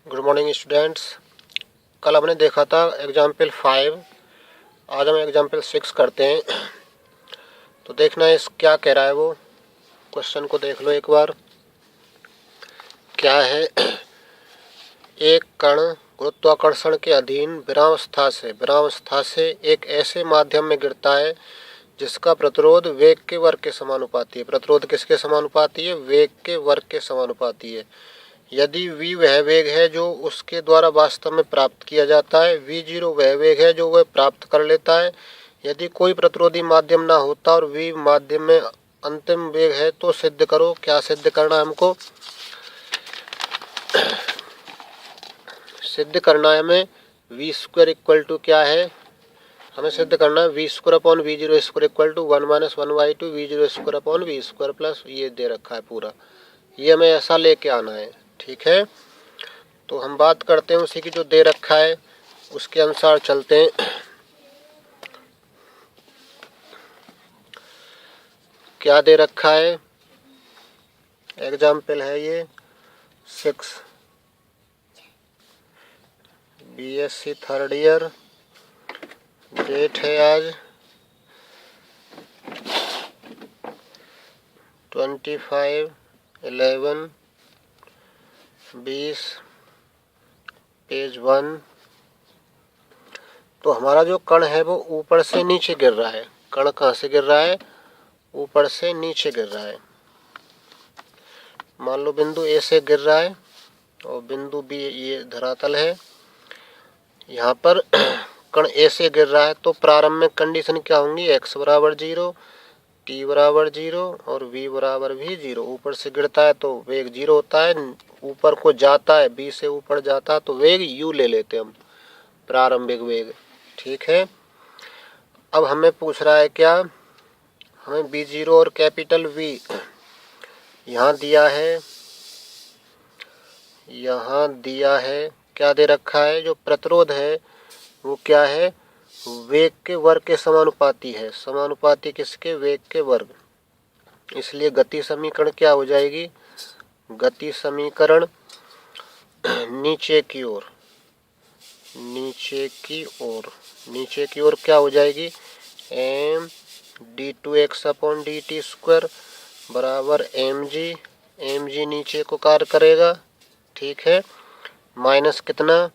Good morning students. कल हमने देखा था एग्जाम्पल 5, आज हम एग्जाम्पल 6 करते हैं। तो देखना इस क्या कह रहा है, वो क्वेश्चन को देख लो एक बार। क्या है, एक कण गुरुत्वाकर्षण के अधीन विरामावस्था से एक ऐसे माध्यम में गिरता है जिसका प्रतिरोध वेग के वर्ग के समानुपाती है। प्रतिरोध किसके समानुपाती है? वेग के वर्ग के समानुपाती है। यदि v वह वेग है जो उसके द्वारा वास्तव में प्राप्त किया जाता है, v0 वह वेग है जो वह प्राप्त कर लेता है। यदि कोई प्रतिरोधी माध्यम ना होता और v माध्यम में अंतिम वेग है तो सिद्ध करो। क्या सिद्ध करना है हमको? सिद्ध करना है हमें v स्क्वायर इक्वल टू क्या है, हमें सिद्ध करना है v square upon v0 square equal to 1 - 1/2 v0 स्क्वायर अपॉन v स्क्वायर प्लस ये दे रखा है पूरा, ये हमें ऐसा लेके आना है। ठीक है, तो हम बात करते हैं उसी की जो दे रखा है उसके अनुसार चलते हैं। क्या दे रखा है? एग्जाम्पल है ये 6, बीएससी थर्ड ईयर, डेट है आज 25/11/20, पेज 1। तो हमारा जो कण है वो ऊपर से नीचे गिर रहा है। कण कहाँ से गिर रहा है? ऊपर से नीचे गिर रहा है। मान लो बिंदु ए से गिर रहा है और बिंदु बी ये धरातल है। यहाँ पर कण ए से गिर रहा है तो प्रारंभ में कंडीशन क्या होंगी? x बराबर 0, t बराबर 0 और v बराबर भी 0। ऊपर से गिरता है तो वेग 0 होता है, ऊपर को जाता है b से ऊपर जाता है तो वेग u ले लेते हम, प्रारंभिक वेग। ठीक है, अब हमें पूछ रहा है क्या, हमें b0 और कैपिटल V यहाँ दिया है, क्या दे रखा है? जो प्रतिरोध है वो क्या है? वेग के वर्ग के समानुपाती है। समानुपाती किसके? वेग के वर्ग। इसलिए गति समीकरण क्या हो जाएगी? गति समीकरण नीचे की ओर क्या हो जाएगी? m d2x upon dt square बराबर mg नीचे को कार्य करेगा। ठीक है, माइनस कितना?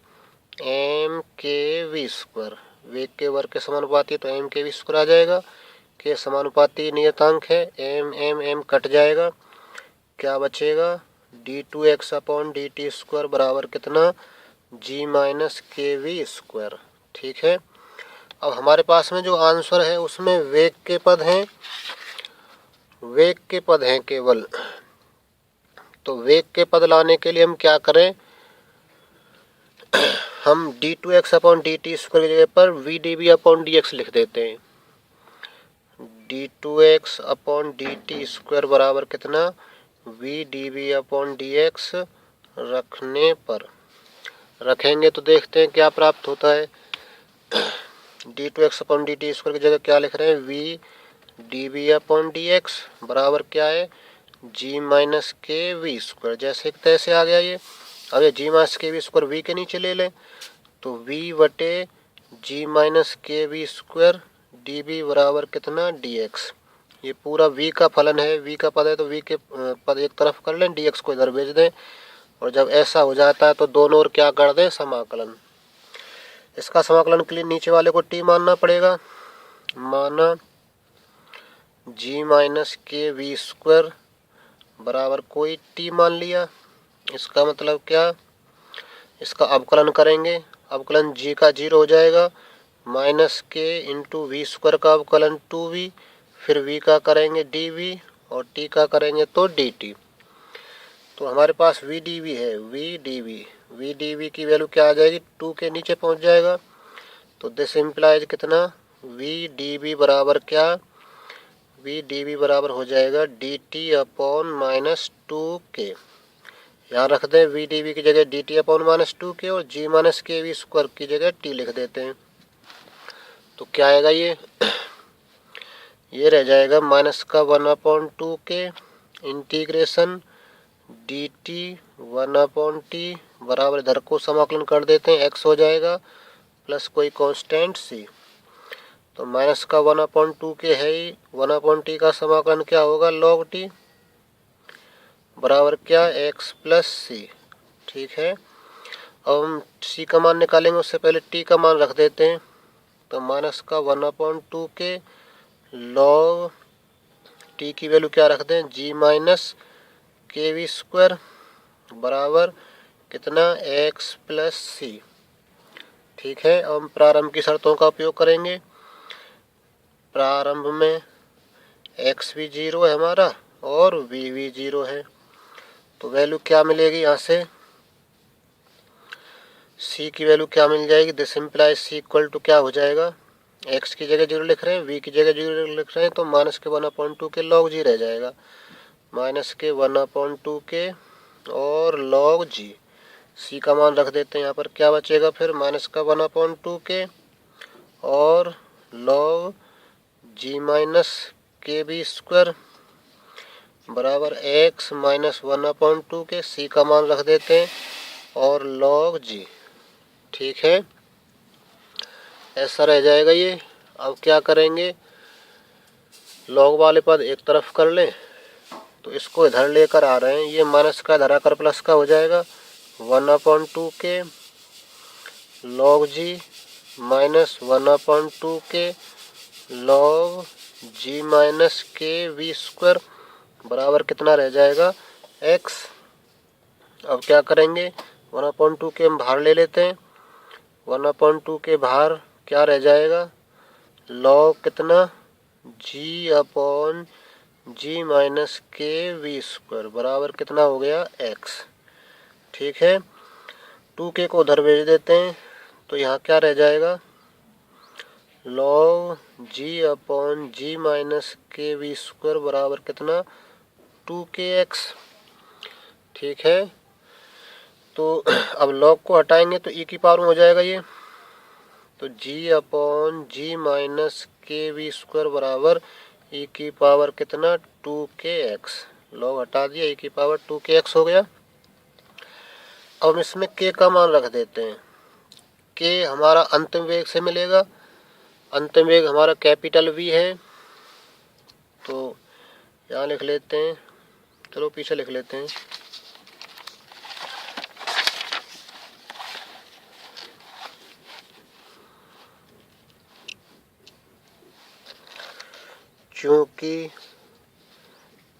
m के v स्क्वायर, वेग के वर्ग के समानुपाती तो m के v स्क्वायर आ जाएगा। के समानुपाती नियतांक है, m कट जाएगा, क्या बचेगा? d2x अपॉन dt स्क्वायर बराबर कितना? g माइनस के वी स्क्वायर। ठीक है, अब हमारे पास में जो आंसर है उसमें वेग के पद हैं केवल। तो वेग के पद लाने के लिए हम क्या करें? हम d2x अपॉन dt स्क्वायर की जगह पर vdv अपॉन dx लिख देते हैं। d2x अपॉन dt स्क्वायर बराबर कितना? vdv अपॉन dx रखेंगे तो देखते हैं क्या प्राप्त होता है। d2x अपॉन dt स्क्वायर की जगह क्या लिख रहे हैं? v dv अपॉन dx बराबर क्या है? g माइनस के वी स्क्वायर। जैसे तैसे आ गया ये। अब ये g माइनस के वी स्क्वायर v के नीचे ले लें तो v बटे g माइनस के वी स्क्वायर dv बराबर कितना? dx। ये पूरा v का फलन है, v का पद है तो v के पद एक तरफ कर लें, dx को इधर भेज दें और जब ऐसा हो जाता है तो दोनों ओर क्या कर दें? समाकलन। इसका समाकलन के लिए नीचे वाले को t मानना पड़ेगा। माना g माइनस के वी स्क्वायर बराबर कोई t मान लिया। इसका मतलब क्या? इसका अवकलन करेंगे, अवकलन g का 0 हो जाएगा, माइनस के इंटू वी स्क्वायर का अवकलन 2v, फिर v का करेंगे dv और t का करेंगे तो dt। तो हमारे पास vdv है, vdv की वैल्यू क्या आ जाएगी? 2 के नीचे पहुंच जाएगा। तो दिस इम्प्लाइज कितना? vdv बराबर क्या? vdv बराबर हो जाएगा dt अपॉन माइनस 2k। यहाँ रख दें vdv की जगह dt अपॉन माइनस 2k और g माइनस के वी स्क्वायर की जगह t लिख देते हैं। तो क्या आएगा ये रह जाएगा माइनस का 1/2k integration D T 1/t बराबर, इधर को समाकलन कर देते हैं, x हो जाएगा प्लस कोई कांस्टेंट c। तो माइनस का 1/2 के है ही, 1/t का समाकलन क्या होगा, log t बराबर क्या, x प्लस सी। ठीक है, अब हम c का मान निकालेंगे, उससे पहले t का मान रख देते हैं। तो माइनस का 1/2 के log t की वैल्यू क्या रख दें, g माइनस के वी स्क्वायर बराबर कितना, x प्लस सी। ठीक है, अब हम प्रारंभ की शर्तों का उपयोग करेंगे। प्रारंभ में x भी 0 है हमारा और v भी 0 है, तो वैल्यू क्या मिलेगी, यहाँ से c की वैल्यू क्या मिल जाएगी, this implies c equal to क्या हो जाएगा, x की जगह 0 लिख रहे हैं, v की जगह 0 लिख रहे हैं, तो माइनस के 1/2 के log g रह जाएगा, माइनस के 1/2 के और log g। c का मान रख देते हैं, यहाँ पर क्या बचेगा फिर, माइनस का 1/2 के और log g माइनस के बी स्क्वायर बराबर x माइनस 1/2 के, c का मान रख देते हैं और log g। ठीक है, ऐसा रह जाएगा ये। अब क्या करेंगे, log वाले पद एक तरफ कर लें, तो इसको इधर लेकर आ रहे हैं, ये माइनस का इधर आकर प्लस का हो जाएगा, 1/2 के log g माइनस 1/2 के log g माइनस के वी स्क्वायर बराबर कितना रह जाएगा, x। अब क्या करेंगे, 1/2 के हम बाहर ले लेते हैं, 1/2 के बाहर क्या रह जाएगा, log कितना, g अपॉन g माइनस के वी स्क्वायर बराबर कितना हो गया, x। ठीक है, 2k को उधर भेज देते हैं, तो यहाँ क्या रह जाएगा, log g upon g minus के वी स्क्वायर बराबर कितना, 2kx। ठीक है, तो अब log को हटाएंगे तो e की पावर में हो जाएगा ये, तो g अपॉन जी माइनस के वी स्क्वायर बराबर e की पावर कितना, 2kx। log हटा दिया, e की पावर 2kx हो गया। अब हम इसमें k का मान रख देते हैं, k हमारा अंतिम वेग से मिलेगा, अंतिम वेग हमारा कैपिटल V है, तो यहाँ लिख लेते हैं, चलो पीछे लिख लेते हैं, क्योंकि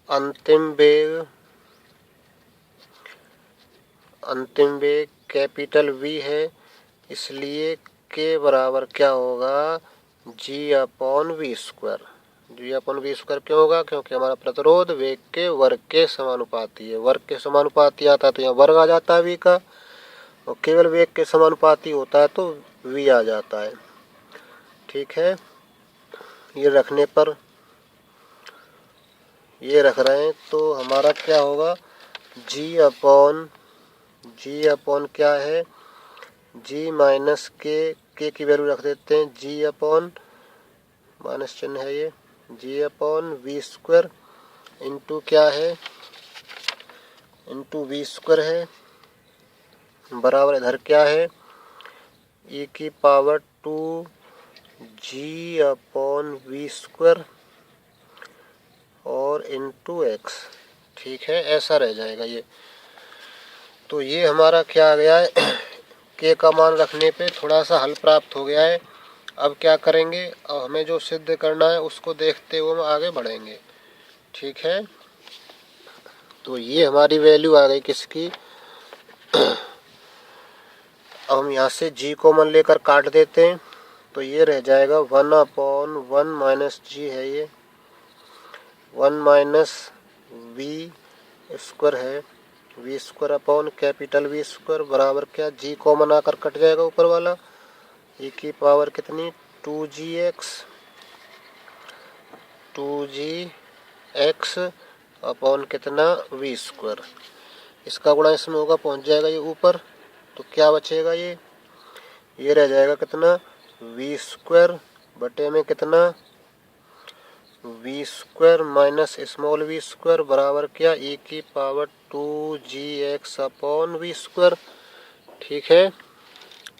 अंतिम वेग कैपिटल V है, इसलिए k बराबर क्या होगा, g upon v square. g upon v square क्यों होगा, क्योंकि हमारा प्रतिरोध वेग के वर्ग के समानुपाती है, वर्ग के समानुपाती आता है तो यहाँ वर्ग आ जाता है v का, और केवल वेग के समानुपाती होता है तो v आ जाता है। ठीक है, ये रखने पर, ये रख रहे हैं तो हमारा क्या होगा, g अपॉन क्या है, g माइनस के की वैल्यू रख देते हैं, g अपॉन माइनस चिन्ह है ये, g upon v square into क्या है, इंटू वी स्क्वायर है बराबर इधर क्या है, e की power 2g upon v square और इंटू x। ठीक है, ऐसा रह जाएगा ये। तो ये हमारा क्या आ गया है, k का मान रखने पे थोड़ा सा हल प्राप्त हो गया है। अब क्या करेंगे, अब हमें जो सिद्ध करना है उसको देखते हुए हम आगे बढ़ेंगे। ठीक है, तो ये हमारी वैल्यू आ गई किसकी, अब हम यहाँ से g कॉमन लेकर काट देते हैं, तो ये रह जाएगा 1/1 माइनस g है, ये 1 माइनस वी स्क्वायर है, v square upon capital V square बराबर क्या, g कॉमन आकर कट जाएगा ऊपर वाला, e की पावर कितनी, 2gx अपॉन कितना, वी स्क्वायर। इसका गुणा इसमें होगा, पहुंच जाएगा ये ऊपर, तो क्या बचेगा, ये रह जाएगा कितना, वी स्क्वायर बटे में कितना, v square minus small v square बराबर क्या, e की power 2gx upon v square. ठीक है,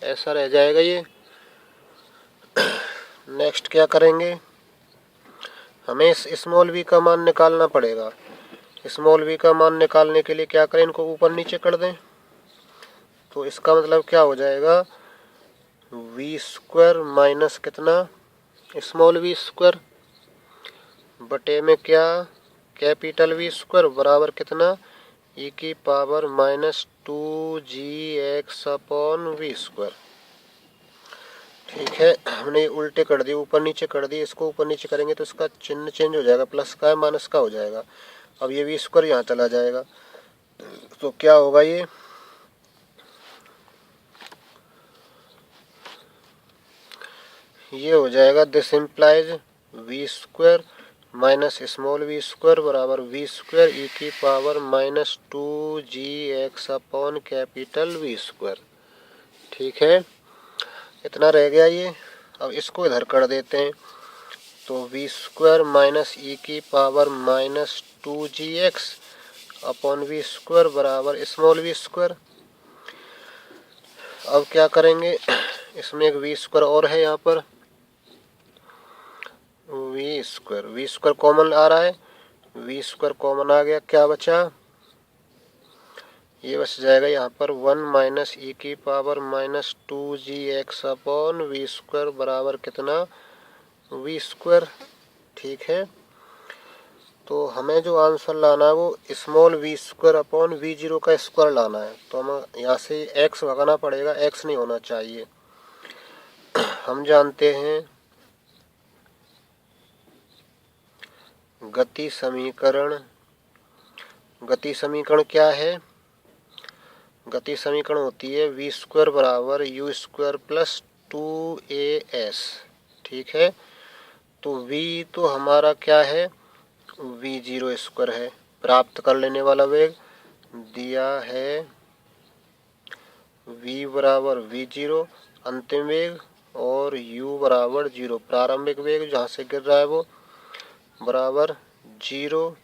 ऐसा रह जाएगा ये। नेक्स्ट क्या करेंगे, हमें इस स्मॉल वी का मान निकालना पड़ेगा। स्मॉल वी का मान निकालने के लिए क्या करें, इनको ऊपर नीचे कर दें। तो इसका मतलब क्या हो जाएगा, वी स्क्वायर माइनस कितना, स्मॉल वी स्क्वायर, बटे में क्या, कैपिटल वी स्क्वायर, बराबर कितना, ई की power minus 2gx upon v square. ठीक है, हमने उल्टे कर दिए, ऊपर नीचे कर दिए। इसको ऊपर नीचे करेंगे तो इसका चिन्ह चेंज हो जाएगा, प्लस का है माइनस का हो जाएगा। अब ये वी स्क्वायर यहाँ चला जाएगा, तो क्या होगा, ये हो जाएगा, this implies v square minus small v square बराबर वी स्क्वायर ई की power minus 2gx upon capital V square. ठीक है, इतना रह गया ये। अब इसको इधर कर देते हैं, तो वी स्क्वायर माइनस ई की power minus 2gx upon v square बराबर स्मॉल वी स्क्वायर। अब क्या करेंगे, इसमें एक वी स्क्वायर और है, यहाँ पर वी स्क्वायर कॉमन आ रहा है, वी स्क्वायर कॉमन आ गया, क्या बचा, ये बच जाएगा यहाँ पर 1 माइनस ई की power minus 2gx upon v square बराबर कितना, वी स्क्वायर। ठीक है, तो हमें जो आंसर लाना है वो small v square upon v zero का स्क्वायर लाना है। तो हमें यहाँ से एक्स भगाना पड़ेगा, एक्स नहीं होना चाहिए। हम जानते हैं गति समीकरण क्या है, गति समीकरण होती है वी स्क्वायर बराबर यू स्क्वायर प्लस 2as। ठीक है, तो v तो हमारा क्या है, वी जीरो स्क्वायर है, प्राप्त कर लेने वाला वेग दिया है v बराबर वी जीरो अंतिम वेग और u बराबर जीरो प्रारंभिक वेग जहाँ से गिर रहा है वो बराबर जीरो।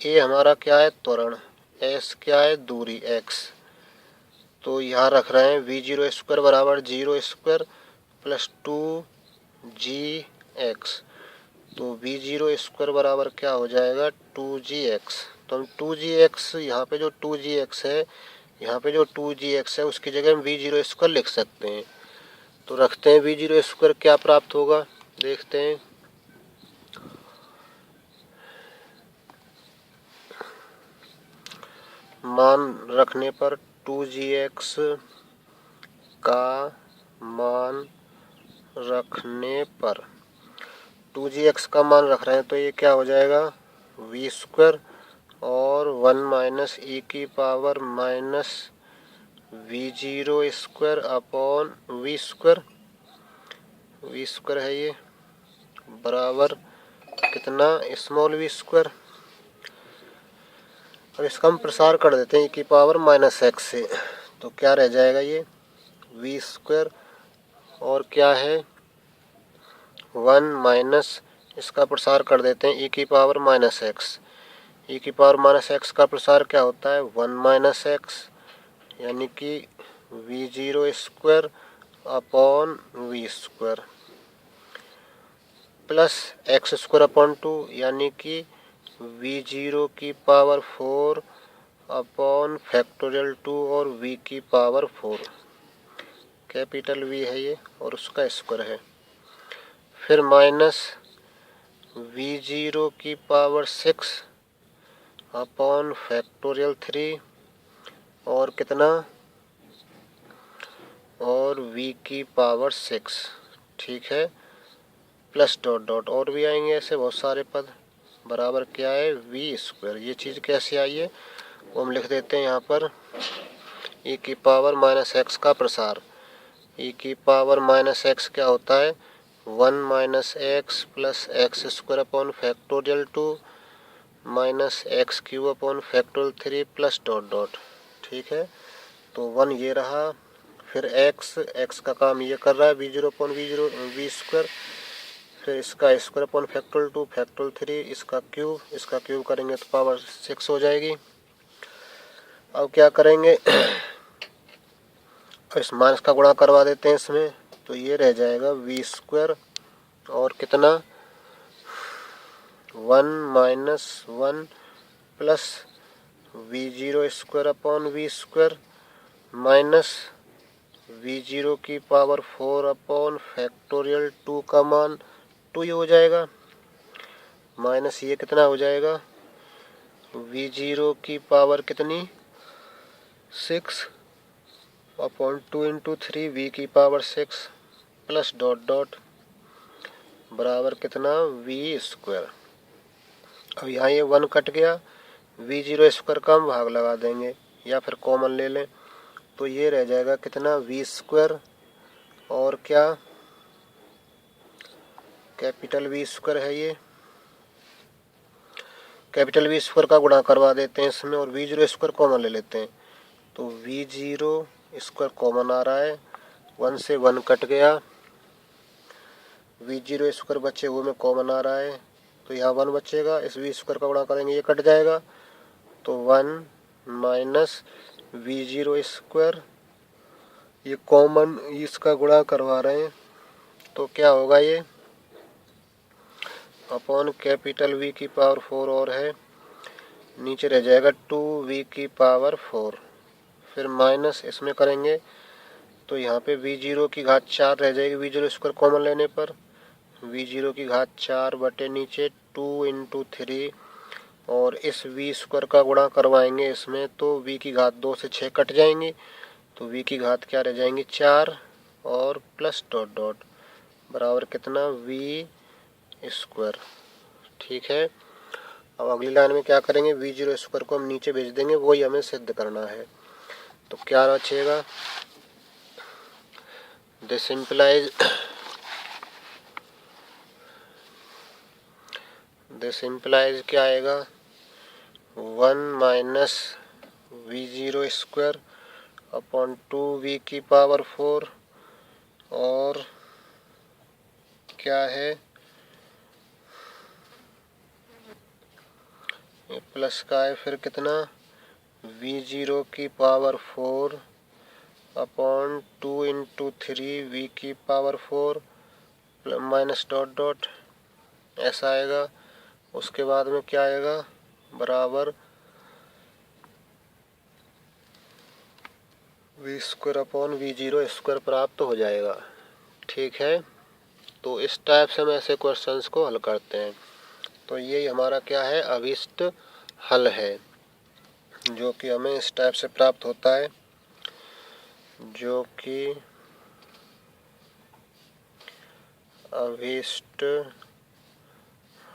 ए हमारा क्या है, त्वरण, एस क्या है, दूरी x। तो यहाँ रख रहे हैं वी जीरो स्क्वायर बराबर जीरो स्क्वायर प्लस 2gx। तो वी जीरो स्क्वायर बराबर क्या हो जाएगा, 2gx। तो हम 2gx यहाँ पे जो 2gx है, यहाँ पे जो 2gx है उसकी जगह हम वी जीरो स्क्वायर लिख सकते हैं। तो रखते हैं वी जीरो स्क्वायर, क्या प्राप्त होगा देखते हैं। मान रखने पर 2gx का मान रखने पर 2gx का मान रख रहे हैं, तो ये क्या हो जाएगा, वी स्क्वायर और 1 माइनस ई की power minus v zero square upon v square है ये बराबर कितना, स्मॉल वी स्क्वायर। अब इसका हम प्रसार कर देते हैं ई की पावर माइनस एक्स से, तो क्या रह जाएगा, ये वी स्क्वायर और क्या है 1 माइनस, इसका प्रसार कर देते हैं ई की पावर माइनस एक्स। ई की पावर माइनस एक्स का प्रसार क्या होता है, 1 माइनस एक्स, यानी कि v zero square upon v square plus x square upon 2, यानी कि वी जीरो की पावर 4 अपॉन फैक्टोरियल 2 और v की पावर 4, कैपिटल V है ये और उसका स्क्वायर है। फिर माइनस वी जीरो की पावर 6 अपॉन फैक्टोरियल 3 और कितना, और v की पावर 6। ठीक है, प्लस डॉट डॉट और भी आएंगे ऐसे बहुत सारे पद, बराबर क्या है, वी स्क्वायर। ये चीज़ कैसे आई है वो हम लिख देते हैं यहाँ पर, ई की पावर माइनस एक्स का प्रसार। ई की पावर माइनस एक्स क्या होता है, 1 minus x plus x square upon factorial 2 minus x cube upon factorial 3 plus dot dot. ठीक है, तो 1 ये रहा, फिर एक्स का काम ये कर रहा है v zero upon v square, फिर इसका स्क्वायर अपॉन फैक्टोरियल 2 फैक्टोरियल 3, इसका क्यूब करेंगे तो पावर 6 हो जाएगी। अब क्या करेंगे, इस माइनस का गुणा करवा देते हैं इसमें, तो ये रह जाएगा वी स्क्वायर और कितना 1 minus 1 plus v zero square upon v square minus v zero की पावर 4 अपॉन फैक्टोरियल 2 का मान 2 ही हो जाएगा, माइनस ये कितना हो जाएगा वी जीरो की पावर कितनी 6 अपॉन 2 इंटू 3 वी की पावर 6 प्लस डॉट डॉट बराबर कितना वी स्क्वायर। अब यहाँ ये 1 कट गया, वी जीरो स्क्वायर का हम भाग लगा देंगे या फिर कॉमन ले लें, तो ये रह जाएगा कितना वी स्क्वायर और क्या कैपिटल वी स्क्वायर है, ये कैपिटल वी स्क्वायर का गुणा करवा देते हैं इसमें और वी जीरो स्क्वायर कॉमन ले लेते हैं, तो वी जीरो स्क्वायर कॉमन आ रहा है, 1 से 1 कट गया, वी जीरो स्क्वायर बचे हुए में कॉमन आ रहा है, तो यहाँ 1 बचेगा, इस वी स्क्वायर का गुणा करेंगे ये कट जाएगा, तो 1 माइनस वी जीरो स्क्वायर, ये कॉमन इसका गुणा करवा रहे हैं, तो क्या होगा ये अपॉन कैपिटल वी की पावर 4 और है, नीचे रह जाएगा 2 वी की पावर 4, फिर माइनस इसमें करेंगे तो यहाँ पे वी जीरो की घात 4 रह जाएगी, वी जीरो स्क्वायर कॉमन लेने पर वी जीरो की घात 4 बटे नीचे 2 इंटू 3 और इस वी स्क्वायर का गुणा करवाएंगे इसमें, तो वी की घात 2 से 6 कट जाएंगी, तो वी की घात क्या रह जाएंगी 4 और प्लस डॉट डॉट बराबर कितना वी स्क्वायर। ठीक है, अब अगली लाइन में क्या करेंगे, वी जीरो स्क्वायर को हम नीचे भेज देंगे, वही हमें सिद्ध करना है, तो क्या बचेगा दिस इम्प्लाइज क्या आएगा 1 minus v zero square upon 2 v की पावर 4 और क्या है ये प्लस का है, फिर कितना वी जीरो की पावर 4 अपॉन 2 इंटू 3 वी की पावर 4 माइनस डॉट डॉट ऐसा आएगा, उसके बाद में क्या आएगा बराबर v square upon v zero square प्राप्त हो जाएगा। ठीक है, तो इस टाइप से हम ऐसे क्वेश्चंस को हल करते हैं, तो यही हमारा क्या है अभीष्ट हल है, जो कि हमें इस टाइप से प्राप्त होता है, जो कि अभीष्ट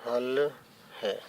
हल है।